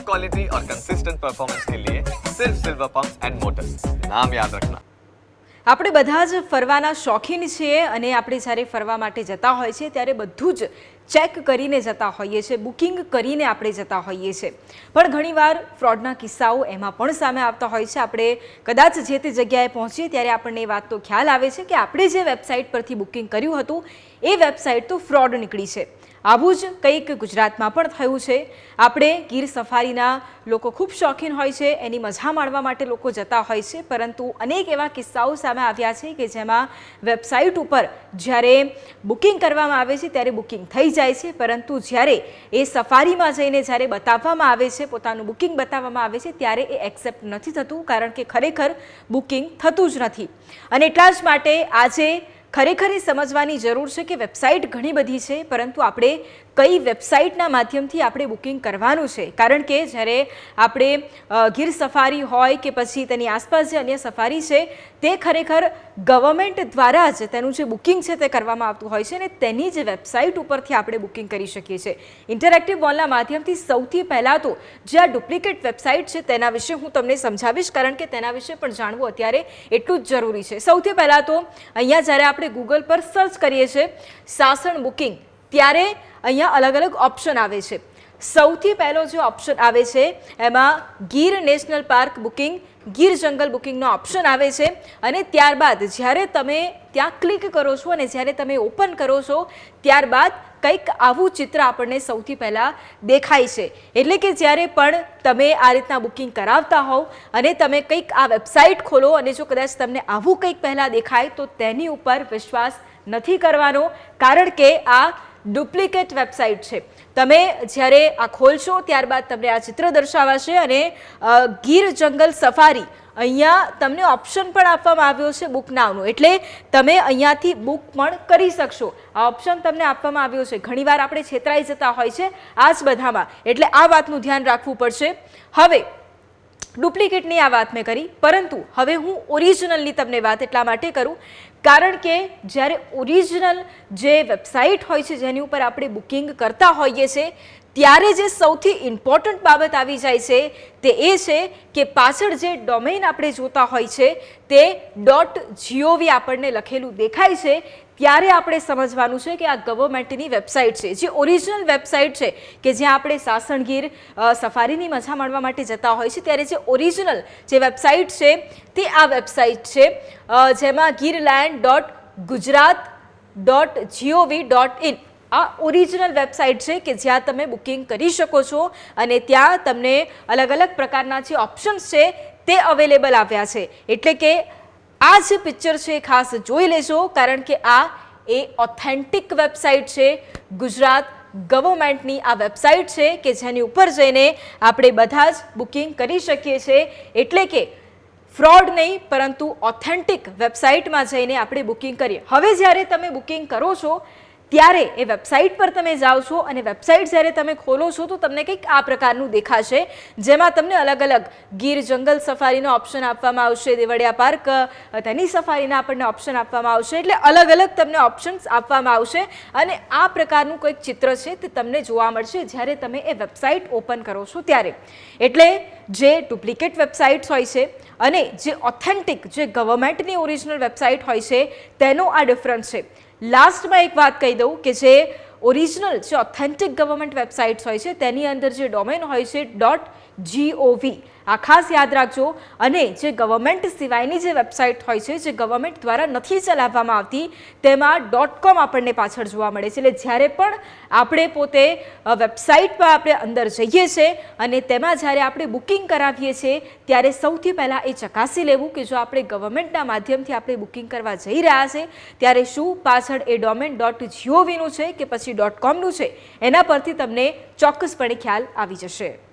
Quality और consistent performance के लिए सिर्फ सिल्वर पंप्स एंड मोटर्स, नाम याद रखना। આપણે બધા જ ફરવાના શોખીન છીએ અને આપણે જ્યારે ફરવા માટે જતા હોય છે ત્યારે બધું જ ચેક કરીને જતા હોઈએ છીએ, બુકિંગ કરીને આપણે જતા હોઈએ છીએ, પણ ઘણીવાર ફ્રોડના કિસ્સાઓ એમાં પણ સામે આવતા હોય છે। આપણે કદાચ જે તે જગ્યાએ પહોંચીએ ત્યારે આપણને એ વાતનો ખ્યાલ આવે છે કે આપણે જે વેબસાઇટ પરથી બુકિંગ કર્યું હતું એ વેબસાઇટ તો ફ્રોડ નીકળી છે। આવું જ કંઈક ગુજરાતમાં પણ થયું છે। આપણે ગીર સફારીના લોકો ખૂબ શોખીન હોય છે, એની મજા માણવા માટે લોકો જતા હોય છે, પરંતુ અનેક એવા કિસ્સાઓ સામે આવ્યા છે કે જેમાં વેબસાઇટ ઉપર જ્યારે બુકિંગ કરવામાં આવે છે ત્યારે બુકિંગ થઈ જાય છે, પરંતુ જ્યારે એ સફારીમાં જઈને જ્યારે બતાવવામાં આવે છે, પોતાનું બુકિંગ બતાવવામાં આવે છે ત્યારે એ એક્સેપ્ટ નથી થતું, કારણ કે ખરેખર બુકિંગ થતું જ નથી। અને એટલા જ માટે આજે ખરેખર એ સમજવાની જરૂર છે કે વેબસાઇટ ઘણી બધી છે, પરંતુ આપણે કઈ વેબસાઇટના માધ્યમથી આપણે બુકિંગ કરવાનું છે, કારણ કે જ્યારે આપણે ગીર સફારી હોય કે પછી તેની આસપાસ જે અન્ય સફારી છે તે ખરેખર ગવર્મેન્ટ દ્વારા જ તેનું જે બુકિંગ છે તે કરવામાં આવતું હોય છે અને તેની જ વેબસાઇટ ઉપરથી આપણે બુકિંગ કરી શકીએ છીએ। ઇન્ટરેક્ટિવ વોલના માધ્યમથી સૌથી પહેલાં તો જે આ ડુપ્લિકેટ વેબસાઇટ છે તેના વિશે હું તમને સમજાવીશ, કારણ કે તેના વિશે પણ જાણવું અત્યારે એટલું જ જરૂરી છે। સૌથી પહેલાં તો અહીંયા જ્યારે આપણે ગૂગલ પર સર્ચ કરીએ છીએ સાસણ બુકિંગ, ત્યારે અહીંયા અલગ અલગ ઓપ્શન આવે છે। સૌથી પહેલો જે ઓપ્શન આવે છે એમાં Gir national park booking, Gir જંગલ બુકિંગનો ઓપ્શન આવે છે અને ત્યારબાદ જ્યારે તમે ત્યાં ક્લિક કરો છો અને જ્યારે તમે ઓપન કરો છો ત્યારબાદ કંઈક આવું ચિત્ર આપણને સૌથી પહેલાં દેખાય છે। એટલે કે જ્યારે પણ તમે આ રીતના બુકિંગ કરાવતા હોવ અને તમે કંઈક આ વેબસાઇટ ખોલો અને જો કદાચ તમને આવું કંઈક પહેલાં દેખાય તો તેની ઉપર વિશ્વાસ નથી કરવાનો, કારણ કે આ ડુપ્લિકેટ વેબસાઇટ છે। તમે જ્યારે આ ખોલશો ત્યારબાદ તમને આ ચિત્ર દર્શાવાશે અને ગીર જંગલ સફારી અહીંયા તમને ઓપ્શન પણ આપવામાં આવ્યો છે બુક નાવનો, એટલે તમે અહીંયાથી બુક પણ કરી શકશો। આ ઓપ્શન તમને આપવામાં આવ્યો છે। ઘણીવાર આપણે છેતરાઈ જતા હોય છે આ જ બધામાં, એટલે આ વાતનું ધ્યાન રાખવું પડશે। હવે ડુપ્લિકેટની આ વાત મેં કરી, પરંતુ હવે હું ઓરિજિનલની તમને વાત એટલા માટે કરું કારણ કે જ્યારે ઓરિજિનલ જે વેબસાઇટ હોય છે જેની ઉપર આપણે બુકિંગ કરતા હોઈએ છીએ ત્યારે જે સૌથી ઇમ્પોર્ટન્ટ બાબત આવી જાય છે તે એ છે કે પાછળ જે ડોમેઇન આપણે જોતા હોય છે તે .gov આપણને લખેલું દેખાય છે, ત્યારે આપણે સમજવાનું છે કે આ ગવર્મેન્ટની વેબસાઇટ છે, જે ઓરિજિનલ વેબસાઇટ છે કે જ્યાં આપણે સાસણગીર સફારીની મજા માણવા માટે જતા હોય છે ત્યારે જે ઓરિજિનલ જે વેબસાઇટ છે તે આ વેબસાઇટ છે, જેમાં girland.gujarat.gov.in આ ઓરિજિનલ વેબસાઇટ છે કે જ્યાં તમે બુકિંગ કરી શકો છો અને ત્યાં તમને અલગ અલગ પ્રકારના જે ઓપ્શન્સ છે તે અવેલેબલ આવ્યા છે। એટલે કે આ જે પિક્ચર છે ખાસ જોઈ લેજો, કારણ કે આ એ ઓથેન્ટિક વેબસાઇટ છે, ગુજરાત ગવર્મેન્ટની આ વેબસાઇટ છે કે જેની ઉપર જઈને આપણે બધા જ બુકિંગ કરી શકીએ છીએ। એટલે કે ફ્રોડ નહીં પરંતુ ઓથેન્ટિક વેબસાઇટમાં જઈને આપણે બુકિંગ કરીએ। હવે જ્યારે તમે બુકિંગ કરો છો ત્યારે એ વેબસાઇટ પર તમે જાઓ છો અને વેબસાઇટ જ્યારે તમે ખોલો છો તો તમને કંઈક આ પ્રકારનું દેખાશે, જેમાં તમને અલગ અલગ ગીર જંગલ સફારીનો ઓપ્શન આપવામાં આવશે, દેવળિયા પાર્ક તેની સફારીના આપણને ઓપ્શન આપવામાં આવશે, એટલે અલગ અલગ તમને ઓપ્શન્સ આપવામાં આવશે અને આ પ્રકારનું કોઈક ચિત્ર છે તે તમને જોવા મળશે જ્યારે તમે એ વેબસાઇટ ઓપન કરો છો ત્યારે। એટલે જે ડુપ્લિકેટ વેબસાઇટ્સ હોય છે અને જે ઓથેન્ટિક જે ગવર્મેન્ટની ઓરિજિનલ વેબસાઇટ હોય છે તેનો આ ડિફરન્સ છે। લાસ્ટમાં એક વાત કહી દઉં કે જે ઓરિજિનલ જે ઓથેન્ટિક ગવર્મેન્ટ વેબસાઇટ્સ હોય છે તેની અંદર જે ડોમેન હોય છે .gov, આ ખાસ યાદ રાખજો। અને જે ગવર્મેન્ટ સિવાયની જે વેબસાઇટ હોય છે જે ગવર્મેન્ટ દ્વારા નથી ચલાવવામાં આવતી તેમાં .com આપણને પાછળ જોવા મળે છે। એટલે જ્યારે પણ આપણે પોતે વેબસાઇટમાં આપણે અંદર જઈએ છીએ અને તેમાં જ્યારે આપણે બુકિંગ કરાવીએ છીએ ત્યારે સૌથી પહેલાં એ ચકાસી લેવું કે જો આપણે ગવર્મેન્ટના માધ્યમથી આપણે બુકિંગ કરવા જઈ રહ્યા છે ત્યારે શું પાછળ એ ડોમેન .govનું છે કે પછી .comનું છે, એના પરથી તમને ચોક્કસપણે ખ્યાલ આવી જશે।